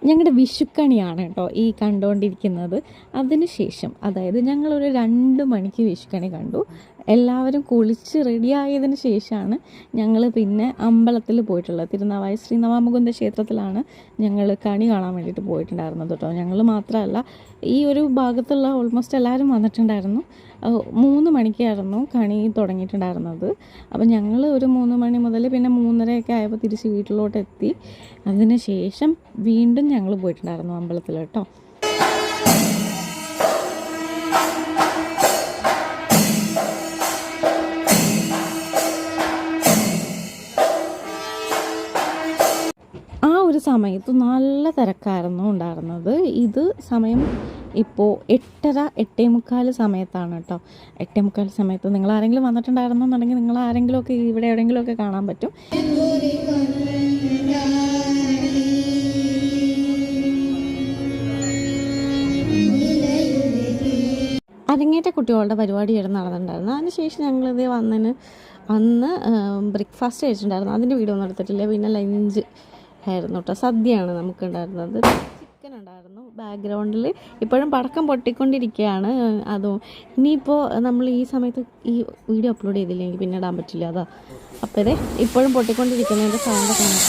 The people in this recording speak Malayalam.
ഞങ്ങളുടെ വിഷുക്കണിയാണ് കേട്ടോ ഈ കണ്ടുകൊണ്ടിരിക്കുന്നത്. അതിനുശേഷം അതായത് ഞങ്ങളൊരു 2 മണിക്ക് വിഷുക്കണി കണ്ടു. എല്ലാവരും കുളിച്ച് റെഡിയായതിന് ശേഷമാണ് ഞങ്ങൾ പിന്നെ അമ്പലത്തിൽ പോയിട്ടുള്ളത്. തിരുനാവായ ശ്രീ നവാമുകുന്ദ ക്ഷേത്രത്തിലാണ് ഞങ്ങൾ കണി കാണാൻ വേണ്ടിയിട്ട് പോയിട്ടുണ്ടായിരുന്നത് കേട്ടോ. ഞങ്ങൾ മാത്രമല്ല, ഈ ഒരു ഭാഗത്തുള്ള ഓൾമോസ്റ്റ് എല്ലാവരും വന്നിട്ടുണ്ടായിരുന്നു. 3 മണിക്കായിരുന്നു കണി തുടങ്ങിയിട്ടുണ്ടായിരുന്നത്. അപ്പം ഞങ്ങൾ ഒരു 3 മണി മുതൽ പിന്നെ 3:30 ആയപ്പോൾ തിരിച്ച് വീട്ടിലോട്ട് എത്തി. അതിന് ശേഷം വീണ്ടും ഞങ്ങൾ പോയിട്ടുണ്ടായിരുന്നു അമ്പലത്തിൽ കേട്ടോ. ആ ഒരു സമയത്ത് നല്ല തിരക്കായിരുന്നു ഉണ്ടായിരുന്നത്. ഇത് സമയം ഇപ്പോൾ 8:30 8:45 സമയത്താണ് കേട്ടോ. 8:45 സമയത്ത് നിങ്ങൾ ആരെങ്കിലും വന്നിട്ടുണ്ടായിരുന്നു എന്നുണ്ടെങ്കിൽ നിങ്ങൾ ആരെങ്കിലുമൊക്കെ ഇവിടെ എവിടെയെങ്കിലുമൊക്കെ കാണാൻ പറ്റും. അരങ്ങേറ്റ കുട്ടികളുടെ പരിപാടിയായിരുന്നു നടന്നിട്ടുണ്ടായിരുന്നു. അതിനുശേഷം ഞങ്ങളിത് അന്ന് ബ്രേക്ക്ഫാസ്റ്റ് കഴിച്ചിട്ടുണ്ടായിരുന്നു. അതിൻ്റെ വീഡിയോ ഒന്നും എടുത്തിട്ടില്ല. പിന്നെ ലഞ്ച് ആയിരുന്നു കേട്ടോ. സദ്യയാണ് നമുക്കുണ്ടായിരുന്നത്. ചിക്കൻ ഉണ്ടായിരുന്നു. ബാക്ക്ഗ്രൗണ്ടിൽ ഇപ്പോഴും പടക്കം പൊട്ടിക്കൊണ്ടിരിക്കുകയാണ്. അതും ഇനിയിപ്പോൾ നമ്മൾ ഈ സമയത്ത് ഈ വീഡിയോ അപ്ലോഡ് ചെയ്തില്ലെങ്കിൽ പിന്നെ ഇടാൻ പറ്റില്ല. അതാ അപ്പോൾ ഇതേ ഇപ്പോഴും പൊട്ടിക്കൊണ്ടിരിക്കുന്നതിൻ്റെ സൗണ്ടൊക്കെ നമുക്ക്